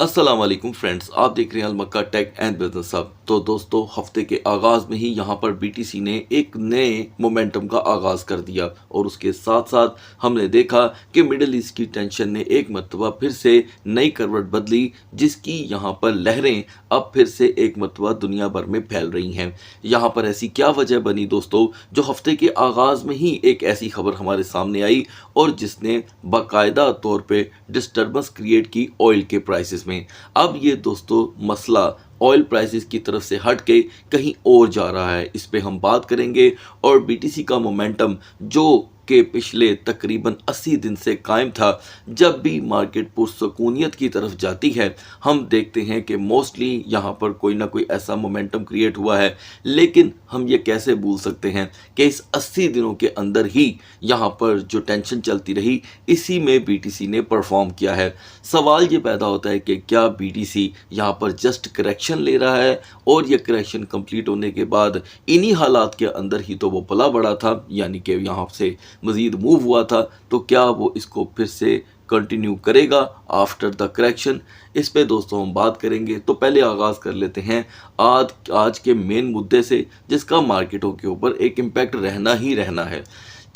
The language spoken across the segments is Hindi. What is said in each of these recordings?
अस्सलाम वालेकुम फ्रेंड्स, आप देख रहे हैं अलमक्का टेक एंड बिजनेस हब। तो दोस्तों, हफ्ते के आगाज़ में ही यहाँ पर बीटीसी ने एक नए मोमेंटम का आगाज़ कर दिया और उसके साथ साथ हमने देखा कि मिडिल ईस्ट की टेंशन ने एक मरतबा फिर से नई करवट बदली, जिसकी यहाँ पर लहरें अब फिर से एक मरतबा दुनिया भर में फैल रही हैं। यहाँ पर ऐसी क्या वजह बनी दोस्तों, जो हफ्ते के आगाज़ में ही एक ऐसी खबर हमारे सामने आई और जिसने बाकायदा तौर पे डिस्टर्बेंस क्रिएट की ऑयल के प्राइसेस में। अब ये दोस्तों मसला ऑयल प्राइसेस की तरफ से हट के कहीं और जा रहा है, इस पे हम बात करेंगे। और बीटीसी का मोमेंटम जो कि पिछले तकरीबन 80 दिन से कायम था, जब भी मार्केट पुरसुकूनियत की तरफ जाती है हम देखते हैं कि मोस्टली यहाँ पर कोई ना कोई ऐसा मोमेंटम क्रिएट हुआ है। लेकिन हम ये कैसे भूल सकते हैं कि इस 80 दिनों के अंदर ही यहाँ पर जो टेंशन चलती रही, इसी में बीटीसी ने परफॉर्म किया है। सवाल ये पैदा होता है कि क्या बीटीसी यहाँ पर जस्ट करेक्शन ले रहा है और ये करेक्शन कंप्लीट होने के बाद इन्हीं हालात के अंदर ही तो वो पला बड़ा था, यानी कि यहाँ से मज़ीद मूव हुआ था, तो क्या वो इसको फिर से कंटिन्यू करेगा आफ्टर द करेक्शन। इस पे दोस्तों हम बात करेंगे। तो पहले आगाज़ कर लेते हैं आज के मेन मुद्दे से, जिसका मार्केटों के ऊपर एक इम्पैक्ट रहना ही रहना है।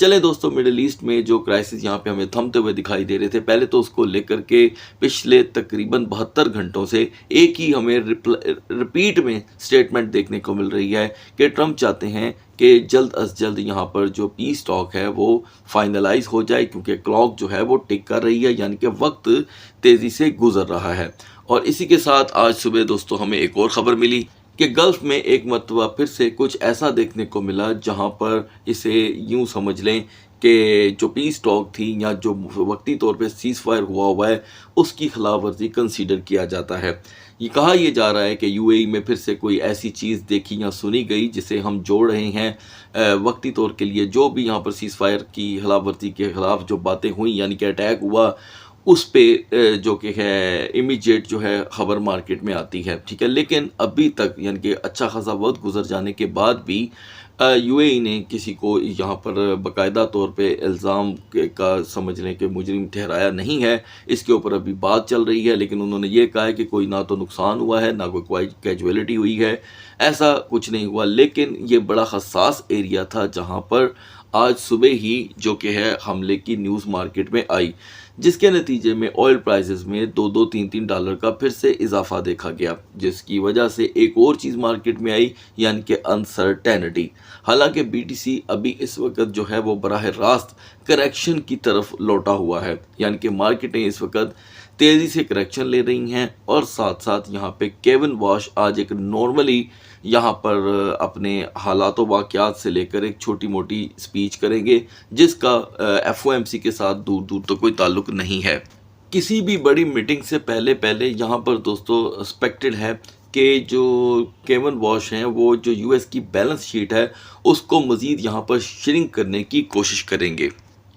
चलें दोस्तों, मिडिल ईस्ट में जो क्राइसिस यहाँ पे हमें थमते हुए दिखाई दे रहे थे, पहले तो उसको लेकर के पिछले तकरीबन 72 घंटों से एक ही हमें रिपीट में स्टेटमेंट देखने को मिल रही है कि ट्रंप चाहते हैं कि जल्द अज जल्द यहाँ पर जो पीस टॉक है वो फाइनलाइज हो जाए, क्योंकि क्लॉक जो है वो टिक कर रही है, यानी कि वक्त तेज़ी से गुजर रहा है। और इसी के साथ आज सुबह दोस्तों हमें एक और ख़बर मिली कि गल्फ़ में एक मरतबा फिर से कुछ ऐसा देखने को मिला, जहां पर इसे यूं समझ लें कि जो पीस टॉक थी या जो वक्ती तौर पे सीज़ फायर हुआ है, उसकी खिलाफ वर्जी कंसीडर किया जाता है। ये कहा यह जा रहा है कि यूएई में फिर से कोई ऐसी चीज़ देखी या सुनी गई जिसे हम जोड़ रहे हैं वक्ती तौर के लिए। जो भी यहाँ पर सीज़ फायर की खिलाफ वर्जी के ख़िलाफ़ जो बातें हुई, यानी कि अटैक हुआ, उस पे जो कि है इमीडिएट जो है ख़बर मार्केट में आती है, ठीक है। लेकिन अभी तक यानी कि अच्छा खासा वक्त गुजर जाने के बाद भी यूएई ने किसी को यहाँ पर बाकायदा तौर पे इल्ज़ाम का समझ लें कि मुजरिम ठहराया नहीं है। इसके ऊपर अभी बात चल रही है, लेकिन उन्होंने ये कहा है कि कोई ना तो नुकसान हुआ है, ना कोई कैजुअलिटी हुई है, ऐसा कुछ नहीं हुआ। लेकिन ये बड़ा हसास एरिया था जहाँ पर आज सुबह ही जो कि है हमले की न्यूज़ मार्केट में आई, जिसके नतीजे में ऑयल प्राइसेस में 2-2, 3-3 डॉलर का फिर से इजाफा देखा गया, जिसकी वजह से एक और चीज़ मार्केट में आई, यानी कि अनसर्टेनिटी। हालांकि बीटीसी अभी इस वक्त जो है वो बराह रास्त करेक्शन की तरफ लौटा हुआ है, यानी कि मार्केटें इस वक्त तेज़ी से करेक्शन ले रही हैं। और साथ साथ यहाँ पे केविन वॉश आज एक नॉर्मली यहाँ पर अपने हालात वाक़यात से लेकर एक छोटी मोटी स्पीच करेंगे, जिसका एफओएमसी के साथ दूर दूर तो कोई ताल्लुक़ नहीं है। किसी भी बड़ी मीटिंग से पहले पहले यहाँ पर दोस्तों एक्सपेक्टेड है कि जो केविन वॉश हैं वो जो यूएस की बैलेंस शीट है उसको मज़ीद यहाँ पर श्रिंक करने की कोशिश करेंगे,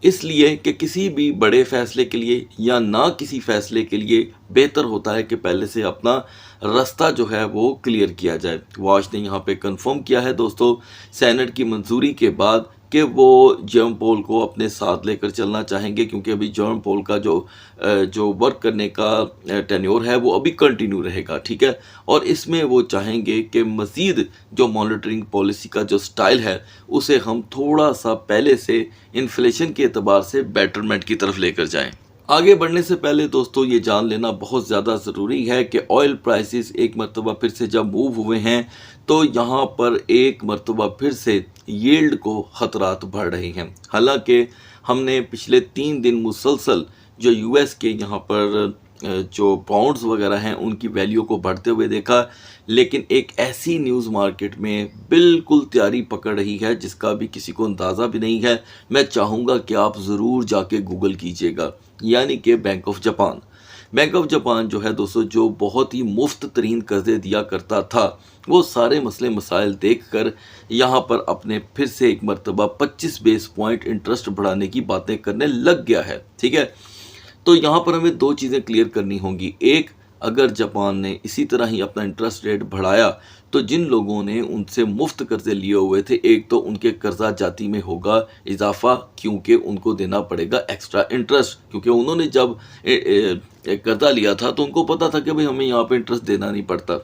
इसलिए कि किसी भी बड़े फ़ैसले के लिए या ना किसी फ़ैसले के लिए बेहतर होता है कि पहले से अपना रास्ता जो है वो क्लियर किया जाए। वॉश ने यहाँ पे कंफर्म किया है दोस्तों, सेनेट की मंजूरी के बाद, कि वो जर्म पोल को अपने साथ लेकर चलना चाहेंगे, क्योंकि अभी जर्म पोल का जो वर्क करने का टेन्योर है वो अभी कंटिन्यू रहेगा, ठीक है। और इसमें वो चाहेंगे कि मज़ीद जो मॉनिटरिंग पॉलिसी का जो स्टाइल है उसे हम थोड़ा सा पहले से इन्फ्लेशन के एतबार से बेटरमेंट की तरफ लेकर जाएं। आगे बढ़ने से पहले दोस्तों ये जान लेना बहुत ज़्यादा ज़रूरी है कि ऑयल प्राइसेस एक मरतबा फिर से जब मूव हुए हैं तो यहाँ पर एक मरतबा फिर से यील्ड को ख़तरात बढ़ रहे हैं। हालांकि हमने पिछले 3 दिन मुसलसल जो यूएस के यहाँ पर जो पाउंड्स वगैरह हैं उनकी वैल्यू को बढ़ते हुए देखा, लेकिन एक ऐसी न्यूज़ मार्केट में बिल्कुल तैयारी पकड़ रही है जिसका भी किसी को अंदाज़ा भी नहीं है। मैं चाहूँगा कि आप ज़रूर जाके गूगल कीजिएगा, यानी कि bank of Japan. Bank of Japan जो है दोस्तों, जो बहुत ही मुफ्त तरीन कर्जे दिया करता था, वो सारे मसले मसाइल देखकर यहाँ पर अपने फिर से एक मरतबा 25 बेस पॉइंट इंटरेस्ट बढ़ाने की बातें करने लग गया है, ठीक है। तो यहाँ पर हमें 2 चीज़ें क्लियर करनी होंगी। एक, अगर जापान ने इसी तरह ही अपना इंटरेस्ट रेट बढ़ाया तो जिन लोगों ने उनसे मुफ्त कर्जे लिए हुए थे, एक तो उनके कर्जा जाती में होगा इजाफा, क्योंकि उनको देना पड़ेगा एक्स्ट्रा इंटरेस्ट, क्योंकि उन्होंने जब कर्जा लिया था तो उनको पता था कि भाई हमें यहाँ पे इंटरेस्ट देना नहीं पड़ता।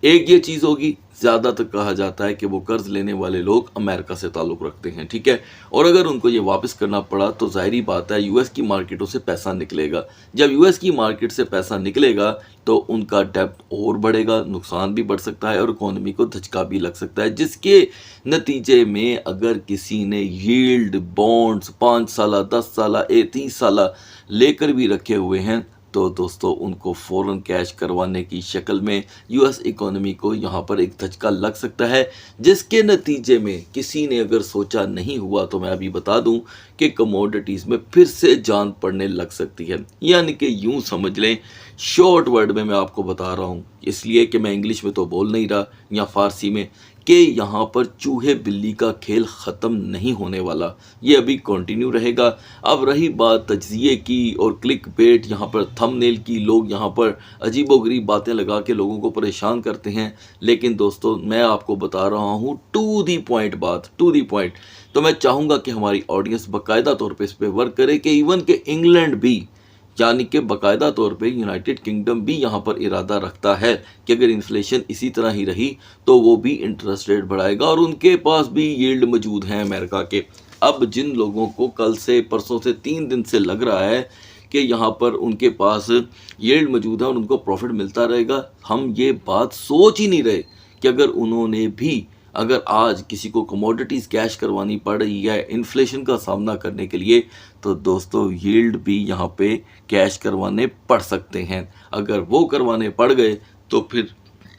एक ये चीज़ होगी। ज़्यादातर कहा जाता है कि वो कर्ज लेने वाले लोग अमेरिका से ताल्लुक़ रखते हैं, ठीक है, और अगर उनको ये वापस करना पड़ा तो ज़ाहिरी बात है यूएस की मार्केटों से पैसा निकलेगा। जब यूएस की मार्केट से पैसा निकलेगा तो उनका डेब्ट और बढ़ेगा, नुकसान भी बढ़ सकता है और इकोनॉमी को धचका भी लग सकता है, जिसके नतीजे में अगर किसी ने यील्ड बॉन्ड्स 5 साल 10 साल 30 साल लेकर भी रखे हुए हैं तो दोस्तों उनको फ़ौरन कैश करवाने की शक्ल में यूएस इकोनॉमी को यहाँ पर एक धचका लग सकता है, जिसके नतीजे में किसी ने अगर सोचा नहीं हुआ तो मैं अभी बता दूं कि कमोडिटीज़ में फिर से जान पड़ने लग सकती है। यानी कि यूं समझ लें, शॉर्ट वर्ड में मैं आपको बता रहा हूँ, इसलिए कि मैं इंग्लिश में तो बोल नहीं रहा या फ़ारसी में, कि यहाँ पर चूहे बिल्ली का खेल ख़त्म नहीं होने वाला, ये अभी कंटिन्यू रहेगा। अब रही बात तज्ज़िये की और क्लिक बेट, यहाँ पर थंबनेल की, लोग यहाँ पर अजीबोगरीब बातें लगा के लोगों को परेशान करते हैं, लेकिन दोस्तों मैं आपको बता रहा हूँ टू दी पॉइंट बात, टू दी पॉइंट। तो मैं चाहूँगा कि हमारी ऑडियंस बाकायदा तौर पर इस पर वर्क करे कि इवन के इंग्लैंड भी, यानी कि बाकायदा तौर पे यूनाइटेड किंगडम भी यहाँ पर इरादा रखता है कि अगर इन्फ्लेशन इसी तरह ही रही तो वो भी इंटरेस्ट रेट बढ़ाएगा और उनके पास भी यील्ड मौजूद हैं अमेरिका के। अब जिन लोगों को कल से परसों से 3 दिन से लग रहा है कि यहाँ पर उनके पास यील्ड मौजूद है और उनको प्रॉफिट मिलता रहेगा, हम ये बात सोच ही नहीं रहे कि अगर उन्होंने भी, अगर आज किसी को कमोडिटीज़ कैश करवानी पड़ रही है इन्फ्लेशन का सामना करने के लिए, तो दोस्तों यील्ड भी यहाँ पे कैश करवाने पड़ सकते हैं। अगर वो करवाने पड़ गए तो फिर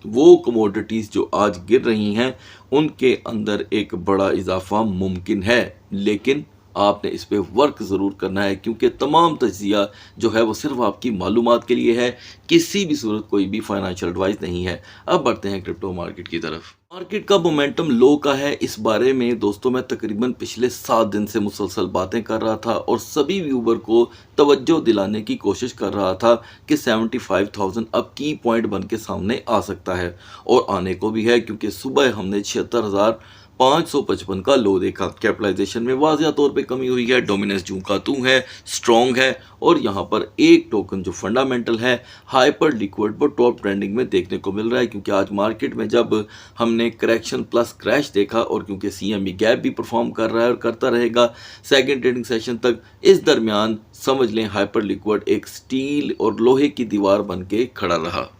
वो कमोडिटीज़ जो आज गिर रही हैं उनके अंदर एक बड़ा इजाफा मुमकिन है, लेकिन आपने इस पे वर्क ज़रूर करना है, क्योंकि तमाम तज्ज़िया जो है वो सिर्फ आपकी मालूमात के लिए है, किसी भी सूरत कोई भी फाइनेंशियल एडवाइस नहीं है। अब बढ़ते हैं क्रिप्टो मार्केट की तरफ। मार्केट का मोमेंटम लो का है, इस बारे में दोस्तों मैं तकरीबन पिछले 7 दिन से मुसलसल बातें कर रहा था और सभी व्यूवर को तवज्जो दिलाने की कोशिश कर रहा था कि 75,000 अब की पॉइंट बन के सामने आ सकता है और आने को भी है, क्योंकि सुबह हमने 76,555 का लो देखा। कैपिटलाइजेशन में वाज़िया तौर पे कमी हुई है, डोमिनेंस जूं का तू है, स्ट्रॉन्ग है और यहाँ पर एक टोकन जो फंडामेंटल है हाइपर लिक्विड वो टॉप ट्रेंडिंग में देखने को मिल रहा है, क्योंकि आज मार्केट में जब हमने करेक्शन प्लस क्रैश देखा और क्योंकि सीएमई गैप भी परफॉर्म कर रहा है और करता रहेगा सेकंड ट्रेडिंग सेशन तक, इस दरमियान समझ लें हाइपर लिक्विड एक स्टील और लोहे की दीवार बन के खड़ा रहा।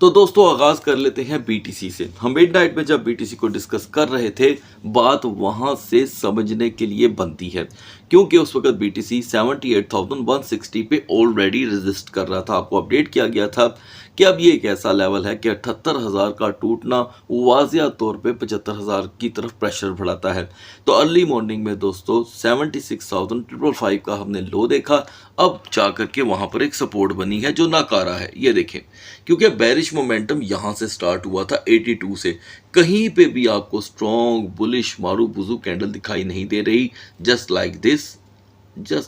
तो दोस्तों आगाज़ कर लेते हैं बीटीसी से। हम मिडनाइट में जब बीटीसी को डिस्कस कर रहे थे, बात वहाँ से समझने के लिए बनती है, क्योंकि उस वक्त बीटीसी 78,160 पे ऑलरेडी रेजिस्ट कर रहा था। आपको अपडेट किया गया था कि अब ये एक ऐसा लेवल है कि 78,000 का टूटना वाज़िया तौर पे 75,000 की तरफ प्रेशर बढ़ाता है। तो अर्ली मॉर्निंग में दोस्तों 76,555 का हमने लो देखा, अब जाकर के वहाँ पर एक सपोर्ट बनी है जो नाकारा है, ये देखें, क्योंकि बेरिश मोमेंटम यहाँ से स्टार्ट हुआ था 82 से, कहीं पे भी आपको स्ट्रॉन्ग बुलिश मारू बुजू कैंडल दिखाई नहीं दे रही, जस्ट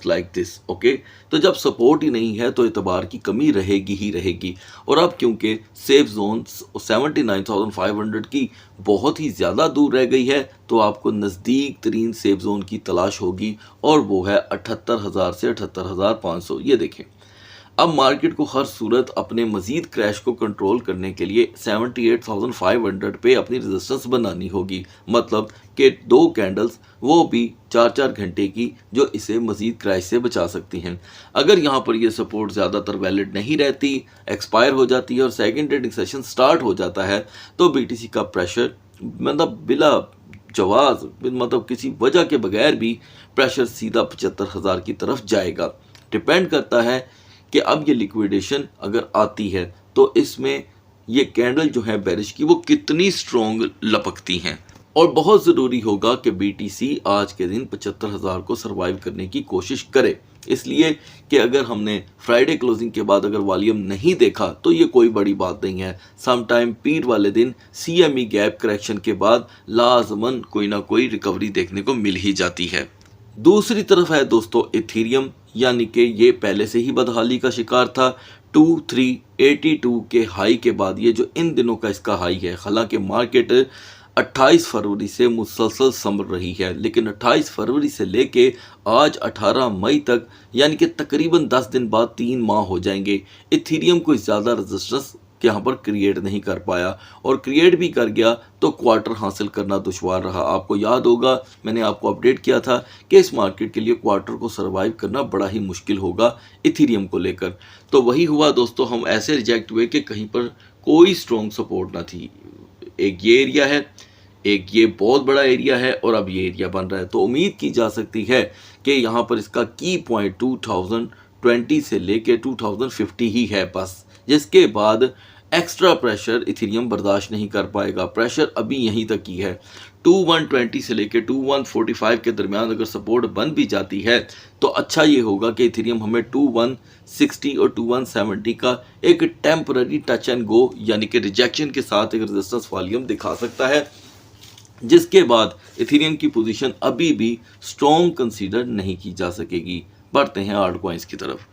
लाइक दिस, ओके। तो जब सपोर्ट ही नहीं है तो एतबार की कमी रहेगी ही रहेगी। और अब क्योंकि सेफ जोन 79,500 की बहुत ही ज़्यादा दूर रह गई है, तो आपको नज़दीक तरीन सेफ जोन की तलाश होगी और वो है 78,000 से 78,500। ये देखें, अब मार्केट को हर सूरत अपने मजीद क्रैश को कंट्रोल करने के लिए 78,500 पे अपनी रेजिस्टेंस बनानी होगी, मतलब कि 2 कैंडल्स वो भी 4-4 घंटे की जो इसे मजीद क्रैश से बचा सकती हैं। अगर यहाँ पर ये सपोर्ट ज़्यादातर वैलिड नहीं रहती, एक्सपायर हो जाती है और सेकंड ट्रेडिंग सेशन स्टार्ट हो जाता है, तो बीटीसी का प्रेशर मतलब बिला जवाज, मतलब किसी वजह के बगैर भी प्रेशर सीधा 75,000 की तरफ जाएगा। डिपेंड करता है कि अब ये लिक्विडेशन अगर आती है तो इसमें ये कैंडल जो है बेरिश की वो कितनी स्ट्रॉन्ग लपकती हैं। और बहुत ज़रूरी होगा कि बीटीसी आज के दिन 75,000 को सरवाइव करने की कोशिश करे, इसलिए कि अगर हमने फ्राइडे क्लोजिंग के बाद अगर वॉल्यूम नहीं देखा तो ये कोई बड़ी बात नहीं है। समटाइम पीर वाले दिन सीएमई गैप करेक्शन के बाद लाजमन कोई ना कोई रिकवरी देखने को मिल ही जाती है। दूसरी तरफ है दोस्तों इथेरियम, यानी कि ये पहले से ही बदहाली का शिकार था। 2382 के हाई के बाद ये जो इन दिनों का इसका हाई है, हालांकि मार्केट 28 फरवरी से मुसलसल संभल रही है, लेकिन 28 फरवरी से लेके आज 18 मई तक यानी कि तकरीबन 10 दिन बाद 3 माह हो जाएंगे, इथेरियम कोई ज़्यादा रेजिस्टेंस यहाँ पर क्रिएट नहीं कर पाया, और क्रिएट भी कर गया तो क्वार्टर हासिल करना दुश्वार रहा। आपको याद होगा मैंने आपको अपडेट किया था कि इस मार्केट के लिए क्वार्टर को सर्वाइव करना बड़ा ही मुश्किल होगा इथेरियम को लेकर। तो वही हुआ दोस्तों, हम ऐसे रिजेक्ट हुए कि कहीं पर कोई स्ट्रॉन्ग सपोर्ट ना थी। एक ये एरिया है, एक ये बहुत बड़ा एरिया है, और अब ये एरिया बन रहा है। तो उम्मीद की जा सकती है कि यहाँ पर इसका की पॉइंट 2020 से लेके 2050 ही है बस, जिसके बाद एक्स्ट्रा प्रेशर इथेरियम बर्दाश्त नहीं कर पाएगा। प्रेशर अभी यहीं तक ही है। 2120 से लेके 2145 के दरमियान अगर सपोर्ट बन भी जाती है तो अच्छा ये होगा कि इथेरियम हमें 2160 और 2170 का एक टेम्पररी टच एंड गो यानी कि रिजेक्शन के साथ एक रेजिस्टेंस वॉल्यूम दिखा सकता है, जिसके बाद इथेरियम की पोजीशन अभी भी स्ट्रॉन्ग कंसीडर नहीं की जा सकेगी। बढ़ते हैं आल्ट कॉइंस की तरफ।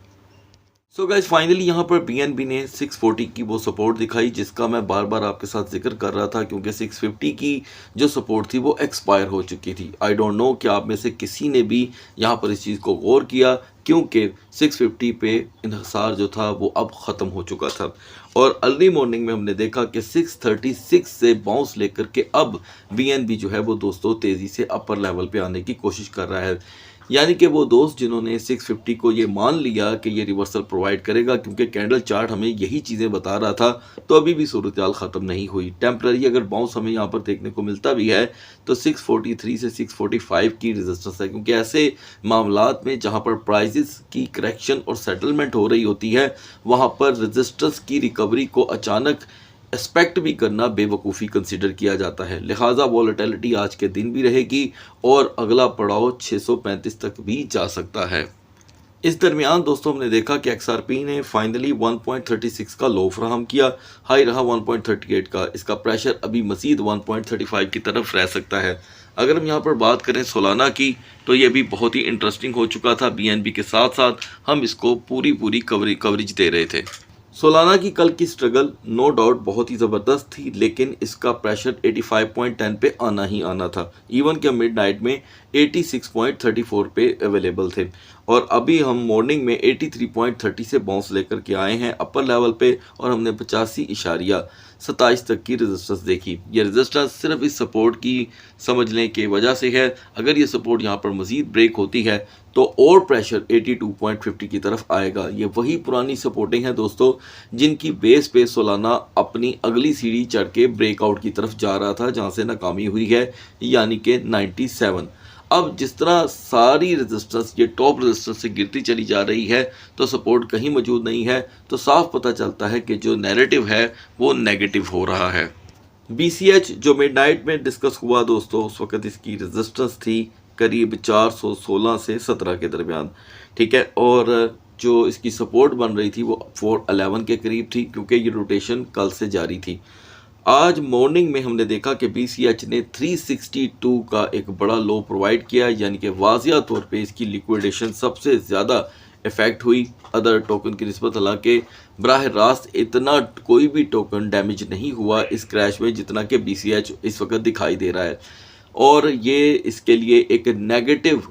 सो गाइज फाइनली यहाँ पर बीएनबी ने 640 की वो सपोर्ट दिखाई, जिसका मैं बार बार आपके साथ जिक्र कर रहा था, क्योंकि 650 की जो सपोर्ट थी वो एक्सपायर हो चुकी थी। आई डोंट नो कि आप में से किसी ने भी यहाँ पर इस चीज़ को गौर किया, क्योंकि 650 पे इन्हिसार जो था वो अब ख़त्म हो चुका था। और अर्ली मॉर्निंग में हमने देखा कि 636 से बाउंस लेकर के अब बीएनबी जो है वो दोस्तों तेज़ी से अपर लेवल पे आने की कोशिश कर रहा है। यानी कि वो दोस्त जिन्होंने 650 को ये मान लिया कि ये रिवर्सल प्रोवाइड करेगा, क्योंकि कैंडल चार्ट हमें यही चीज़ें बता रहा था, तो अभी भी सूरत हाल ख़त्म नहीं हुई। टेम्पररी अगर बाउंस हमें यहाँ पर देखने को मिलता भी है तो 643 से 645 की रेजिस्टेंस है, क्योंकि ऐसे मामलात में जहाँ पर प्राइजेस की करेक्शन और सेटलमेंट हो रही होती है वहाँ पर रेजिस्टेंस की रिकवरी को अचानक एक्सपेक्ट भी करना बेवकूफ़ी कंसिडर किया जाता है। लिहाजा वॉलेटिलिटी आज के दिन भी रहेगी और अगला पड़ाव 635 तक भी जा सकता है। इस दरमियान दोस्तों हमने देखा कि XRP ने फाइनली 1.36 का लो फ्राहम किया, हाई रहा 1.38 का। इसका प्रेशर अभी मज़ीद 1.35 की तरफ रह सकता है। अगर हम यहाँ पर बात करें सोलाना की, तो ये भी बहुत ही इंटरेस्टिंग हो चुका था। BNB के साथ साथ हम इसको पूरी कवरेज दे रहे थे। सोलाना की कल की स्ट्रगल नो डाउट बहुत ही ज़बरदस्त थी, लेकिन इसका प्रेशर 85.10 पे आना ही आना था। इवन के मिडनाइट में 86.34 पे अवेलेबल थे, और अभी हम मॉर्निंग में 83.30 से बाउंस लेकर के आए हैं अपर लेवल पे, और हमने 85.27 तक की रेजिस्टेंस देखी। ये रेजिस्टेंस सिर्फ इस सपोर्ट की समझने की वजह से है। अगर ये सपोर्ट यहाँ पर मज़ीद ब्रेक होती है तो और प्रेशर 82.50 की तरफ आएगा। ये वही पुरानी सपोर्टिंग है दोस्तों, जिनकी बेस पे सोलाना अपनी अगली सीढ़ी चढ़ के ब्रेकआउट की तरफ जा रहा था, जहाँ से नाकामी हुई है, यानी कि 97। अब जिस तरह सारी रेजिस्टेंस ये टॉप रेजिस्टेंस से गिरती चली जा रही है तो सपोर्ट कहीं मौजूद नहीं है, तो साफ पता चलता है कि जो नैरेटिव है वो नेगेटिव हो रहा है। BCH जो मिडनाइट में डिस्कस हुआ दोस्तों, उस वक्त इसकी रेजिस्टेंस थी करीब 416 से 17 के दरमियान, ठीक है, और जो इसकी सपोर्ट बन रही थी वो 411 के करीब थी, क्योंकि ये रोटेशन कल से जारी थी। आज मॉर्निंग में हमने देखा कि BCH ने 362 का एक बड़ा लो प्रोवाइड किया, यानी कि वाज़िया तौर पे इसकी लिक्विडेशन सबसे ज़्यादा इफ़ेक्ट हुई अदर टोकन की निस्बत। हालांकि बराह रास्त इतना कोई भी टोकन डैमेज नहीं हुआ इस क्रैश में जितना कि BCH इस वक्त दिखाई दे रहा है, और ये इसके लिए एक नेगेटिव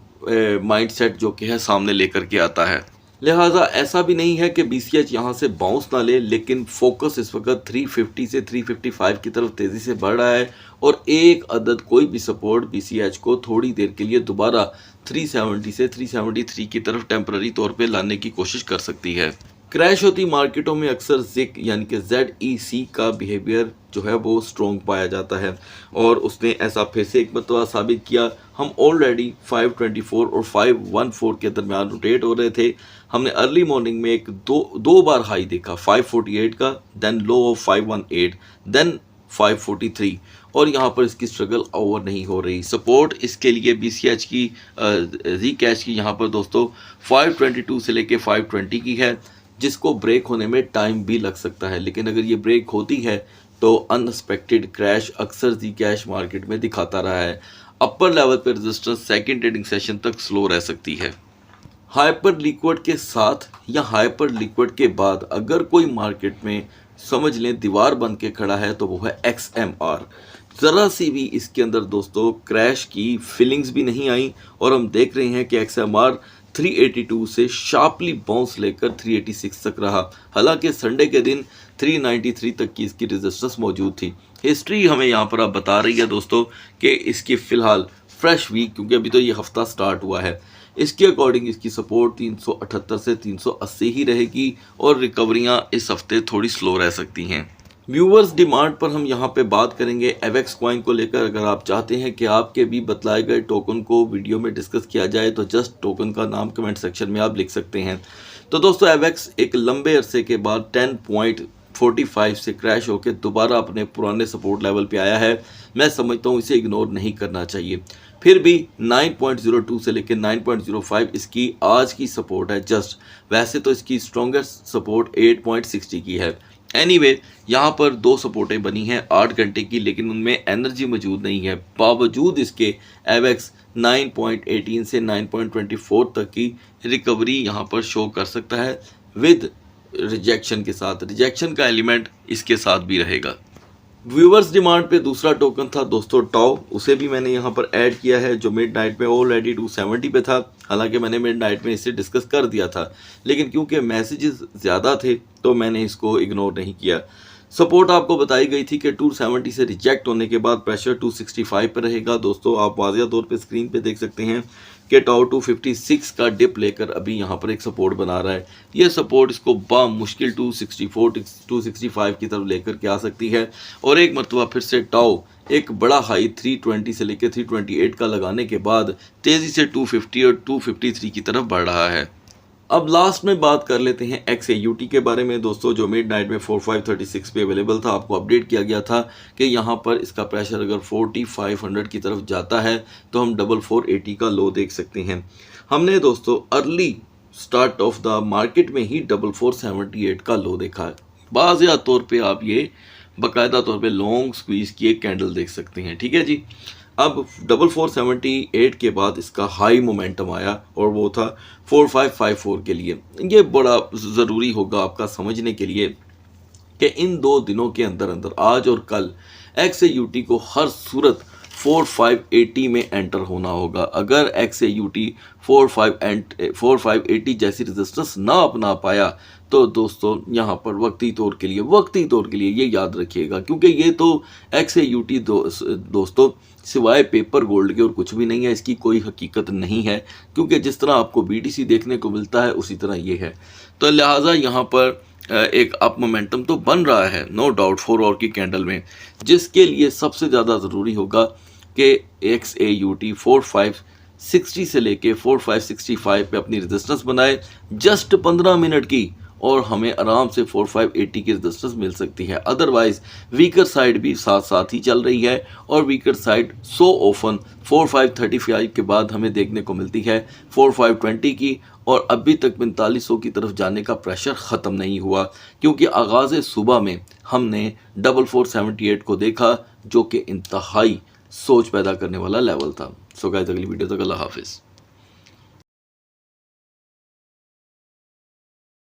माइंडसेट जो कि है सामने लेकर के आता है। लिहाजा ऐसा भी नहीं है कि BCH यहाँ से बाउंस ना ले, लेकिन फोकस इस वक्त 350 से 355 की तरफ तेज़ी से बढ़ रहा है, और एक अदद कोई भी सपोर्ट BCH को थोड़ी देर के लिए दोबारा 370 से 373 की तरफ टेम्पररी तौर पे लाने की कोशिश कर सकती है। क्रैश होती मार्केटों में अक्सर ZIC यानी कि ZEC का बिहेवियर जो है वो स्ट्रॉन्ग पाया जाता है, और उसने ऐसा फिर से एक मरतबा साबित किया। हम ऑलरेडी 524 और 514 के दरमियान रोटेट हो रहे थे। हमने अर्ली मॉर्निंग में एक दो बार हाई देखा 548 का, देन लो ऑफ 518, देन 543, और यहाँ पर इसकी स्ट्रगल ओवर नहीं हो रही। सपोर्ट इसके लिए BCH की Zcash की यहाँ पर दोस्तों 522 से लेके 520 की है, जिसको ब्रेक होने में टाइम भी लग सकता है, लेकिन अगर ये ब्रेक होती है तो अनएक्सपेक्टेड क्रैश अक्सर Zcash मार्केट में दिखाता रहा है। अपर लेवल पर रेजिस्टेंस सेकंड ट्रेडिंग सेशन तक स्लो रह सकती है। हाइपर लिक्विड के साथ या हाइपर लिक्विड के बाद अगर कोई मार्केट में समझ लें दीवार बन के खड़ा है तो वो है XMR। ज़रा सी भी इसके अंदर दोस्तों क्रैश की फीलिंग्स भी नहीं आई और हम देख रहे हैं कि XMR 382 से शार्पली बाउंस लेकर 386 तक रहा। हालांकि संडे के दिन 393 तक की इसकी रेजिस्टेंस मौजूद थी। हिस्ट्री हमें यहाँ पर अब बता रही है दोस्तों कि इसकी फ़िलहाल फ्रेश वीक, क्योंकि अभी तो ये हफ्ता स्टार्ट हुआ है, इसके अकॉर्डिंग इसकी सपोर्ट 378 से 380 ही रहेगी और रिकवरियां इस हफ्ते थोड़ी स्लो रह सकती हैं। व्यूवर्स डिमांड पर हम यहाँ पे बात करेंगे एवेक्स कॉइन को लेकर। अगर आप चाहते हैं कि आपके भी बतलाए गए टोकन को वीडियो में डिस्कस किया जाए तो जस्ट टोकन का नाम कमेंट सेक्शन में आप लिख सकते हैं। तो दोस्तों एवेक्स एक लंबे अरसे के बाद 10.45 से क्रैश होकर दोबारा अपने पुराने सपोर्ट लेवल पे आया है। मैं समझता हूँ इसे इग्नोर नहीं करना चाहिए। फिर भी 9.02 से लेकर 9.05 इसकी आज की सपोर्ट है जस्ट। वैसे तो इसकी स्ट्रॉन्गेस्ट सपोर्ट 8.60 की है। एनीवे यहाँ पर दो सपोर्टें बनी हैं 8 घंटे की, लेकिन उनमें एनर्जी मौजूद नहीं है। बावजूद इसके एवेक्स 9.18 से 9.24 तक की रिकवरी यहाँ पर शो कर सकता है विद रिजेक्शन के साथ। रिजेक्शन का एलिमेंट इसके साथ भी रहेगा। व्यूवर्स डिमांड पे दूसरा टोकन था दोस्तों टाओ। उसे भी मैंने यहाँ पर ऐड किया है जो मिड नाइट में ऑलरेडी 270 पे था। हालांकि मैंने मिड नाइट में इसे डिस्कस कर दिया था, लेकिन क्योंकि मैसेजेस ज़्यादा थे तो मैंने इसको इग्नोर नहीं किया। सपोर्ट आपको बताई गई थी कि 270 से रिजेक्ट होने के बाद प्रेशर 265 पर रहेगा। दोस्तों आप वाज़िया तौर पे स्क्रीन पे देख सकते हैं कि टाओ 256 का डिप लेकर अभी यहाँ पर एक सपोर्ट बना रहा है। यह सपोर्ट इसको बामुश्किल 264 265 की तरफ लेकर के आ सकती है और एक मरतबा फिर से टाओ एक बड़ा हाई 320 से लेकर 328 का लगाने के बाद तेज़ी से 250 और 253 की तरफ बढ़ रहा है। अब लास्ट में बात कर लेते हैं XAUT के बारे में दोस्तों, जो मिड नाइट में 4536 पे अवेलेबल था। आपको अपडेट किया गया था कि यहाँ पर इसका प्रेशर अगर 4500 की तरफ जाता है तो हम 4480 का लो देख सकते हैं। हमने दोस्तों early start of the market में ही 4478 का लो देखा है। बाज़िया तौर पे आप ये बाकायदा तौर पे लॉन्ग स्क्वीज की एक कैंडल देख सकते हैं। ठीक है जी। अब 4478 के बाद इसका हाई मोमेंटम आया और वो था 4554 के लिए। ये बड़ा ज़रूरी होगा आपका समझने के लिए कि इन 2 दिनों के अंदर अंदर आज और कल XAUT को हर सूरत 4580 में एंटर होना होगा। अगर XAUT 4580 जैसी रेजिस्टेंस ना अपना पाया तो दोस्तों यहाँ पर वक्ती तौर के लिए ये याद रखिएगा, क्योंकि ये तो XAUT दोस्तों सिवाय पेपर गोल्ड के और कुछ भी नहीं है। इसकी कोई हकीकत नहीं है, क्योंकि जिस तरह आपको BTC देखने को मिलता है उसी तरह ये है। तो लिहाजा यहाँ पर एक अप मोमेंटम तो बन रहा है नो डाउट 4 आवर की कैंडल में, जिसके लिए सबसे ज़्यादा ज़रूरी होगा कि XAUT 4560 से लेके 4565 पे अपनी रेजिस्टेंस बनाए जस्ट 15 मिनट की, और हमें आराम से 4580 की रेजिस्टेंस मिल सकती है। अदरवाइज वीकर साइड भी साथ साथ ही चल रही है और वीकर साइड सो ओपन 4535 के बाद हमें देखने को मिलती है 4520 की, और अभी तक 4500 की तरफ जाने का प्रेशर ख़त्म नहीं हुआ, क्योंकि आगाज़ सुबह में हमने 4478 को देखा जो कि इंतहाई सोच पैदा करने वाला लेवल था। सो गाइस अगली वीडियो तक अल्लाह हाफिज़।